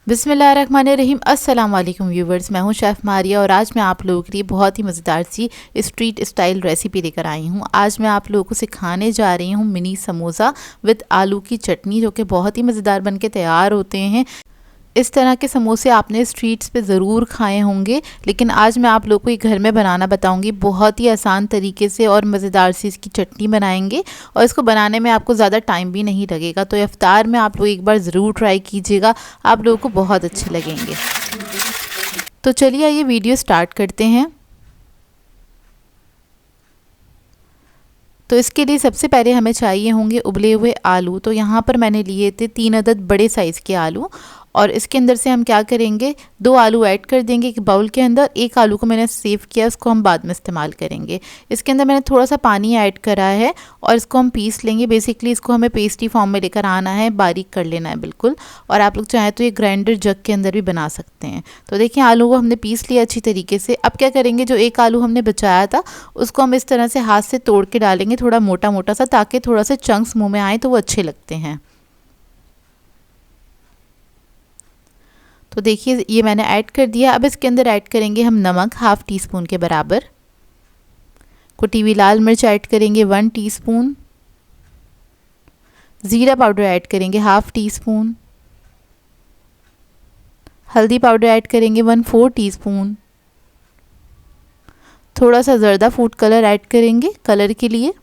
बिस्मिल्लाहिर्रहमानिर्रहीम। अस्सलाम वालेकुम व्यूवर्स, मैं हूं शेफ़ मारिया और आज मैं आप लोगों के लिए बहुत ही मज़ेदार सी स्ट्रीट स्टाइल रेसिपी लेकर आई हूं। आज मैं आप लोगों को सिखाने जा रही हूं मिनी समोसा विद आलू की चटनी, जो कि बहुत ही मज़ेदार बनके तैयार होते हैं। इस तरह के समोसे आपने स्ट्रीट्स पे ज़रूर खाए होंगे, लेकिन आज मैं आप लोगों को ये घर में बनाना बताऊंगी। बहुत ही आसान तरीके से और मज़ेदार सी इसकी चटनी बनाएंगे और इसको बनाने में आपको ज़्यादा टाइम भी नहीं लगेगा। तो इफ्तार में आप लोग एक बार ज़रूर ट्राई कीजिएगा, आप लोगों को बहुत अच्छे लगेंगे। तो चलिए ये वीडियो स्टार्ट करते हैं। तो इसके लिए सबसे पहले हमें चाहिए होंगे उबले हुए आलू। तो यहाँ पर मैंने लिए थे 3 अदद बड़े साइज़ के आलू और इसके अंदर से हम क्या करेंगे, 2 आलू ऐड कर देंगे एक बाउल के अंदर। एक आलू को मैंने सेव किया, उसको हम बाद में इस्तेमाल करेंगे। इसके अंदर मैंने थोड़ा सा पानी ऐड करा है और इसको हम पीस लेंगे। बेसिकली इसको हमें पेस्टी फॉर्म में लेकर आना है, बारीक कर लेना है बिल्कुल। और आप लोग चाहें तो ये ग्राइंडर जग के अंदर भी बना सकते हैं। तो देखिए आलू को हमने पीस लिया अच्छी तरीके से। अब क्या करेंगे, जो एक आलू हमने बचाया था उसको हम इस तरह से हाथ से तोड़ के डालेंगे, थोड़ा मोटा मोटा सा, ताकि थोड़ा सा चंक्स मुँह में आए तो वो अच्छे लगते हैं। तो देखिए ये मैंने ऐड कर दिया। अब इसके अंदर ऐड करेंगे हम नमक 1/2 टीस्पून के बराबर। कुटी हुई लाल मिर्च ऐड करेंगे 1 टीस्पून। ज़ीरा पाउडर ऐड करेंगे 1/2 टीस्पून। हल्दी पाउडर ऐड करेंगे 1/4 टीस्पून। थोड़ा सा ज़र्दा फूड कलर ऐड करेंगे कलर के लिए।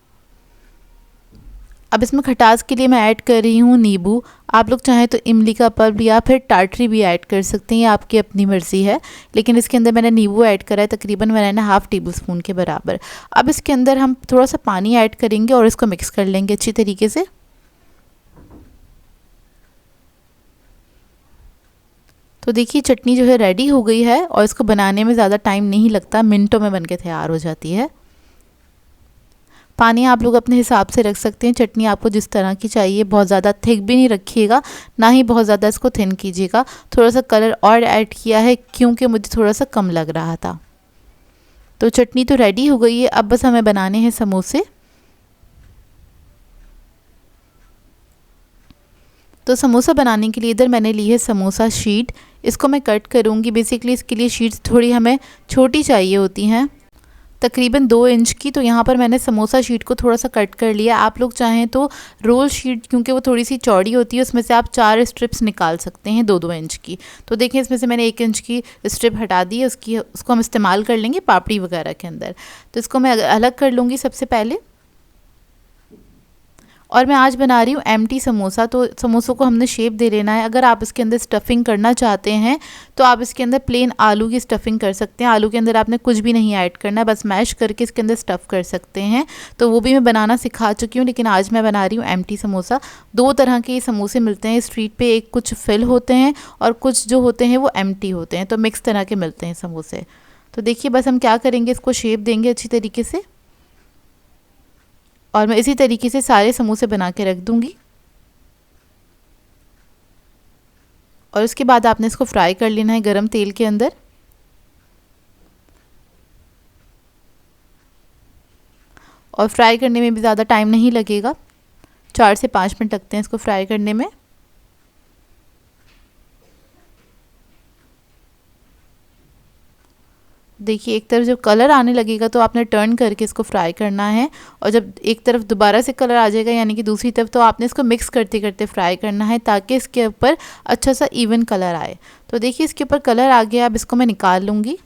अब इसमें खटास के लिए मैं ऐड कर रही हूँ नींबू। आप लोग चाहें तो इमली का पल्प या फिर टाटरी भी ऐड कर सकते हैं, ये आपकी अपनी मर्ज़ी है। लेकिन इसके अंदर मैंने नींबू ऐड करा है, तकरीबन मैंने 1/2 टेबल स्पून के बराबर। अब इसके अंदर हम थोड़ा सा पानी ऐड करेंगे और इसको मिक्स कर लेंगे अच्छी तरीके से। तो देखिए चटनी जो है रेडी हो गई है और इसको बनाने में ज़्यादा टाइम नहीं लगता, मिनटों में बनके तैयार हो जाती है। पानी आप लोग अपने हिसाब से रख सकते हैं। चटनी आपको जिस तरह की चाहिए, बहुत ज़्यादा थिक भी नहीं रखिएगा, ना ही बहुत ज़्यादा इसको थिन कीजिएगा। थोड़ा सा कलर और ऐड किया है क्योंकि मुझे थोड़ा सा कम लग रहा था। तो चटनी तो रेडी हो गई है, अब बस हमें बनाने हैं समोसे। तो समोसा बनाने के लिए इधर मैंने ली है समोसा शीट, इसको मैं कट करूँगी। बेसिकली इसके लिए शीट्स थोड़ी हमें छोटी चाहिए होती हैं, तकरीबन 2 इंच की। तो यहाँ पर मैंने समोसा शीट को थोड़ा सा कट कर लिया। आप लोग चाहें तो रोल शीट, क्योंकि वो थोड़ी सी चौड़ी होती है, उसमें से आप 4 स्ट्रिप्स निकाल सकते हैं 2-2 इंच की। तो देखिए इसमें से मैंने 1 इंच की स्ट्रिप हटा दी है, उसको हम इस्तेमाल कर लेंगे पापड़ी वगैरह के अंदर। तो इसको मैं अलग कर लूँगी सबसे पहले। और मैं आज बना रही हूँ एम्प्टी समोसा। तो समोसों को हमने शेप दे लेना है। अगर आप इसके अंदर स्टफिंग करना चाहते हैं तो आप इसके अंदर प्लेन आलू की स्टफिंग कर सकते हैं। आलू के अंदर आपने कुछ भी नहीं ऐड करना है, बस मैश करके इसके अंदर स्टफ़ कर सकते हैं। तो वो भी मैं बनाना सिखा चुकी हूँ, लेकिन आज मैं बना रही हूँ एम्प्टी समोसा। 2 तरह के ये समोसे मिलते हैं स्ट्रीट पे, एक कुछ फिल होते हैं और कुछ जो होते हैं वो एम्प्टी होते हैं। तो मिक्स तरह के मिलते हैं समोसे। तो देखिए बस हम क्या करेंगे, इसको शेप देंगे अच्छी तरीके से और मैं इसी तरीके से सारे समोसे बना के रख दूंगी। और उसके बाद आपने इसको फ्राई कर लेना है गरम तेल के अंदर। और फ्राई करने में भी ज़्यादा टाइम नहीं लगेगा, 4 से 5 मिनट लगते हैं इसको फ्राई करने में। देखिए एक तरफ जब कलर आने लगेगा तो आपने टर्न करके इसको फ्राई करना है, और जब एक तरफ दोबारा से कलर आ जाएगा यानी कि दूसरी तरफ, तो आपने इसको मिक्स करते करते फ्राई करना है ताकि इसके ऊपर अच्छा सा इवन कलर आए। तो देखिए इसके ऊपर कलर आ गया, अब इसको मैं निकाल लूँगी।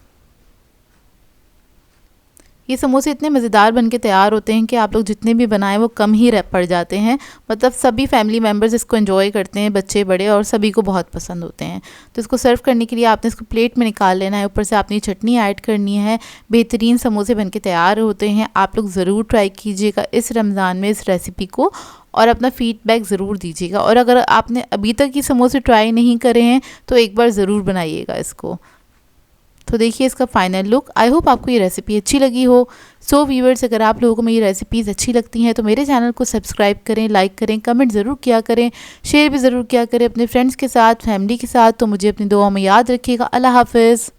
ये समोसे इतने मज़ेदार बनके तैयार होते हैं कि आप लोग जितने भी बनाएं वो कम ही पड़ जाते हैं। मतलब सभी फैमिली मेम्बर्स इसको एंजॉय करते हैं, बच्चे बड़े, और सभी को बहुत पसंद होते हैं। तो इसको सर्व करने के लिए आपने इसको प्लेट में निकाल लेना है, ऊपर से आपने चटनी ऐड करनी है। बेहतरीन समोसे बनके तैयार होते हैं। आप लोग ज़रूर ट्राई कीजिएगा इस रमज़ान में इस रेसिपी को, और अपना फ़ीडबैक ज़रूर दीजिएगा। और अगर आपने अभी तक ये समोसे ट्राई नहीं करे हैं तो एक बार ज़रूर बनाइएगा इसको। तो देखिए इसका फाइनल लुक। आई होप आपको ये रेसिपी अच्छी लगी हो। सो व्यूअर्स, अगर आप लोगों को मेरी रेसिपीज़ अच्छी लगती हैं तो मेरे चैनल को सब्सक्राइब करें, लाइक करें, कमेंट ज़रूर किया करें, शेयर भी ज़रूर किया करें अपने फ्रेंड्स के साथ, फैमिली के साथ। तो मुझे अपनी दुआ में याद रखिएगा। अल्लाह हाफ़िज़।